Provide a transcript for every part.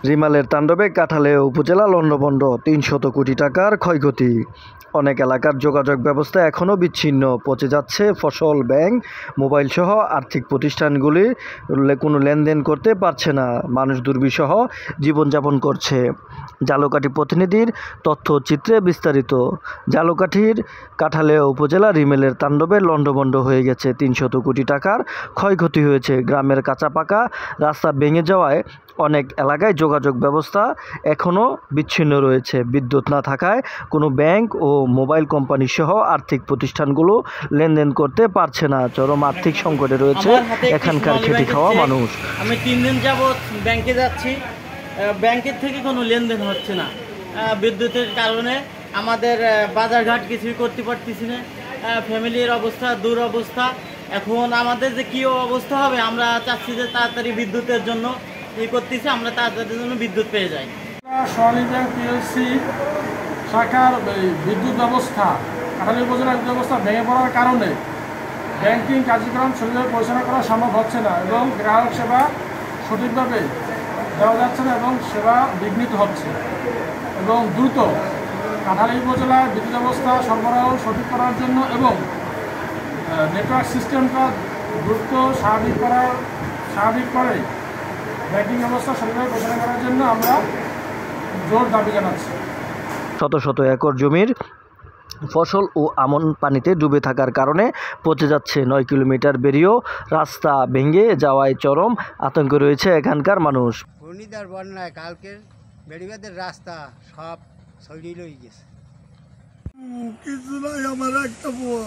রিমালের তাণ্ডবে কাঁঠালে উপজেলা লণ্ডভণ্ড ৩০০ কোটি টাকার ক্ষয়ক্ষতি। অনেক এলাকার যোগাযোগ ব্যবস্থা এখনও বিচ্ছিন্ন, পচে যাচ্ছে ফসল, ব্যাংক, মোবাইলসহ আর্থিক প্রতিষ্ঠানগুলি কোনো লেনদেন করতে পারছে না, মানুষ দুর্বিষহ জীবনযাপন করছে। ঝালকাঠি প্রতিনিধির তথ্যচিত্রে বিস্তারিত। ঝালকাঠির কাঁঠালে উপজেলা রিমেলের তাণ্ডবে লণ্ডভণ্ড হয়ে গেছে। ৩০০ কোটি টাকার ক্ষয়ক্ষতি হয়েছে। গ্রামের কাঁচা পাকা রাস্তা ভেঙে যাওয়ায় অনেক এলাকায় যোগাযোগ ব্যবস্থা এখনও বিচ্ছিন্ন রয়েছে। বিদ্যুৎ না থাকায় কোনো ব্যাংক ও মোবাইল কোম্পানি সহ আর্থিক প্রতিষ্ঠানগুলো লেনদেন করতে পারছে না। চরম আর্থিক সংকটে রয়েছে এখানকার খেটে খাওয়া মানুষ। আমি 3 দিন যাবৎ ব্যাংকে যাচ্ছি, ব্যাংকের থেকে কোনো লেনদেন হচ্ছে না। বিদ্যুতের কারণে আমাদের বাজারঘাট কিছুই করতে পারতেছি না। ফ্যামিলির অবস্থা দুরবস্থা। এখন আমাদের যে কী অবস্থা হবে, আমরা চাচ্ছি যে তাড়াতাড়ি বিদ্যুতের জন্য করতেছি, আমরা তাড়াতাড়ির জন্য বিদ্যুৎ পেয়ে যাই। সোনালী ব্যাংক পিএলসি শাখার বিদ্যুৎ ব্যবস্থা, কাঁঠালী উপজেলার বিদ্যুৎ ব্যবস্থা ভেঙে পড়ার কারণে ব্যাংকিং কার্যক্রম সঠিকভাবে পরিচালনা করা সম্ভব হচ্ছে না এবং গ্রাহক সেবা সঠিকভাবে দেওয়া যাচ্ছে না এবং সেবা বিঘ্নিত হচ্ছে। এবং দ্রুত কাঁঠালী উপজেলার বিদ্যুৎ ব্যবস্থা সরবরাহ সঠিক করার জন্য এবং নেটওয়ার্ক সিস্টেমটা দ্রুত স্বাভাবিক করে ব্যাংকিং ব্যবস্থা সঠিকভাবে পরিচালনা করার জন্য আমরা জোর দাবি জানাচ্ছি। শত শত একর জমির ফসল ও আমন পানিতে ডুবে থাকার কারণে পচে যাচ্ছে। 9 কিলোমিটার বেরিয়েও রাস্তা ভেঙে যাওয়ায় চরম আতঙ্কে রয়েছে এখানকার মানুষ। ঘূর্ণিঝড় বন্যায় কালকের বেড়িবাদের রাস্তা সব ছড়িয়ে লই গেছে। কিছু নাই, আমার একটা বউ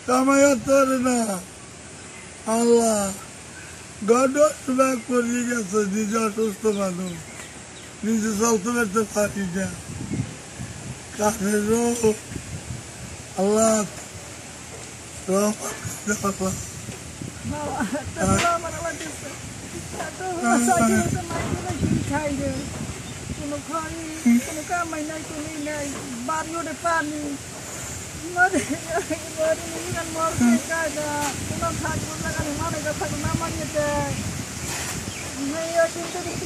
কামাইয়া তোর না আল্লাহ গড পড়িয়ে গেছে। নিজে অসুস্থ মানুষ, নিজে চলতে পারতে পারি না। কানের আল্লাহ কোনো কামাই নাই, কোনো নাই, বাড়ি ওঠে পানি কোনো থাকবো লাগালে মানে থাকবো না মানিয়ে দেয়।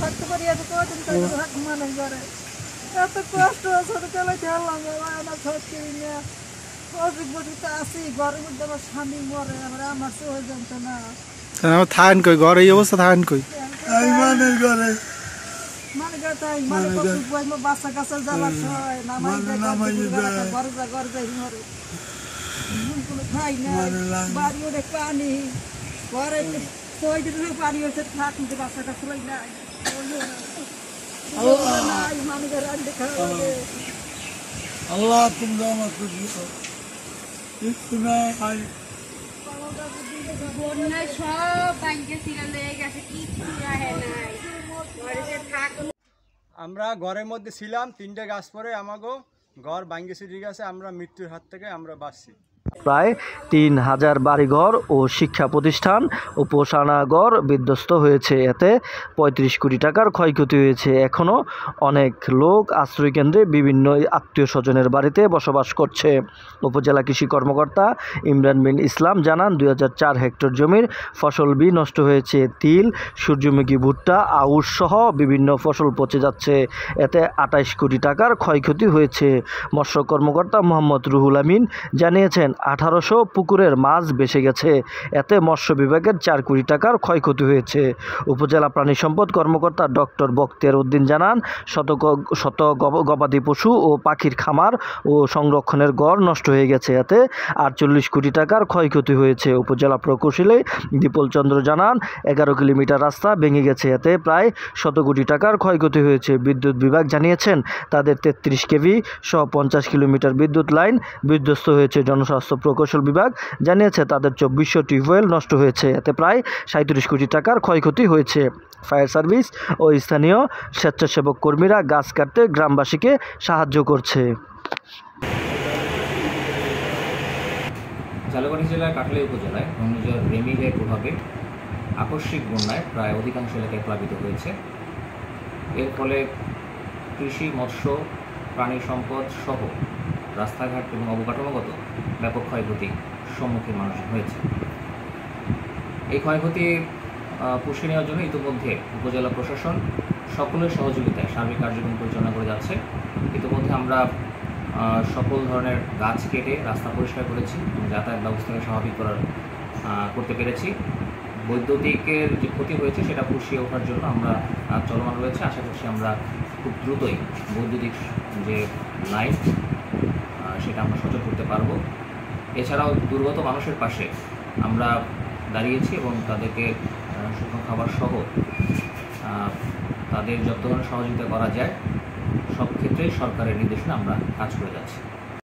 থাকতে পারি এত কদিন থাকবো মানে করে এত কষ্ট ছোটো চালাই ঠেললাম থাকছি না। অসুখ বসুতে আসি, ঘরের মধ্যে আমার স্বামী মরে, আমার সহ্য জানতো না। থাকেন কই ঘরে, এই অবস্থা থাকেন কই? মানে ঘরে বাচ্চা কাছে যাবার সময় ঘরে যাই মরে, কোনো খাই না। বাড়ি ওঠে পানি, ঘরে পানি হচ্ছে থাক, কিন্তু বাচ্চাটা খুলাই নাই। আল্লাহ তুমি আমার আমরা ঘরের মধ্যে ছিলাম, 3টে গাছ পরে আমাকে ঘর ভাঙ্গেছে, ঠিক আছে, আমরা মৃত্যুর হাত থেকে আমরা বাঁচছি। প্রায় 3000 বাড়িঘর ও শিক্ষা প্রতিষ্ঠান ও পোষণাঘর বিধ্বস্ত হয়েছে। এতে 35 কোটি টাকার ক্ষয়ক্ষতি হয়েছে। এখনও অনেক লোক আশ্রয়কেন্দ্রে বিভিন্ন আত্মীয় স্বজনের বাড়িতে বসবাস করছে। উপজেলা কৃষি কর্মকর্তা ইমরান বিন ইসলাম জানান, 2004 হেক্টর জমির ফসল নষ্ট হয়েছে। তিল, সূর্যমুখী, ভুট্টা, আউশ সহ বিভিন্ন ফসল পচে যাচ্ছে। এতে 28 কোটি টাকার ক্ষয়ক্ষতি হয়েছে। মৎস্য কর্মকর্তা মোহাম্মদ রুহুল আমিন জানিয়েছেন, 1800 পুকুরের মাছ ভেসে গেছে। এতে মৎস্য বিভাগের 4 কোটি টাকার ক্ষয়ক্ষতি হয়েছে। উপজেলা প্রাণী সম্পদ কর্মকর্তা ডক্টর বখতিয়ার উদ্দিন জানান, শত গবাদি পশু ও পাখির খামার ও সংরক্ষণের ঘর নষ্ট হয়ে গেছে। এতে 48 কোটি টাকার ক্ষয়ক্ষতি হয়েছে। উপজেলা প্রকৌশলী দীপল চন্দ্র জানান, 11 কিলোমিটার রাস্তা ভেঙে গেছে। এতে প্রায় 100 কোটি টাকার ক্ষয়ক্ষতি হয়েছে। বিদ্যুৎ বিভাগ জানিয়েছেন, তাদের 33 কেভি সহ 50 কিলোমিটার বিদ্যুৎ লাইন বিধ্বস্ত হয়েছে। জনস্বাস্থ্য প্রকৌশল বিভাগ জানিয়েছে, তাদের 2400 টিউবওয়েল নষ্ট হয়েছে। এতে প্রায় 37 কোটি টাকার ক্ষয়ক্ষতি হয়েছে। ফায়ার সার্ভিস ও স্থানীয় স্বেচ্ছাসেবক কর্মীরা গাছ কাটতে গ্রামবাসীকে সাহায্য করছে। ঝালকাঠি জেলার কাঁঠালী উপজেলায় ঘূর্ণিঝড় রেমিলের প্রভাবে আকস্মিক বন্যায় প্রায় অধিকাংশ এলাকায় প্লাবিত হয়েছে। এর ফলে কৃষি, মৎস্য, প্রাণী সম্পদ সহ রাস্তাঘাট এবং অবকাঠামোগত ব্যাপক ক্ষয়ক্ষতির সম্মুখীন মানুষ হয়েছে। এই ক্ষয়ক্ষতি পুষিয়ে নেওয়ার জন্য ইতিমধ্যে উপজেলা প্রশাসন সকলের সহযোগিতায় সার্বিক কার্যক্রম পরিচালনা করে যাচ্ছে। ইতিমধ্যে আমরা সকল ধরনের গাছ কেটে রাস্তা পরিষ্কার করেছি এবং যাতায়াত ব্যবস্থাকে স্বাভাবিক করতে পেরেছি। বৈদ্যুতিকের যে ক্ষতি হয়েছে সেটা পুষিয়ে ওঠার জন্য আমরা চলমান রয়েছে। আশা করছি আমরা খুব দ্রুতই বৈদ্যুতিক যে লাইন সেটা আমরা সচল করতে পারবো। এছাড়াও দুর্গত মানুষের পাশে আমরা দাঁড়িয়েছি এবং তাদেরকে শুকনো খাবার সহ তাদের যত ধরনের সহযোগিতা করা যায় সব ক্ষেত্রেই সরকারের নির্দেশনা আমরা কাজ করে যাচ্ছি।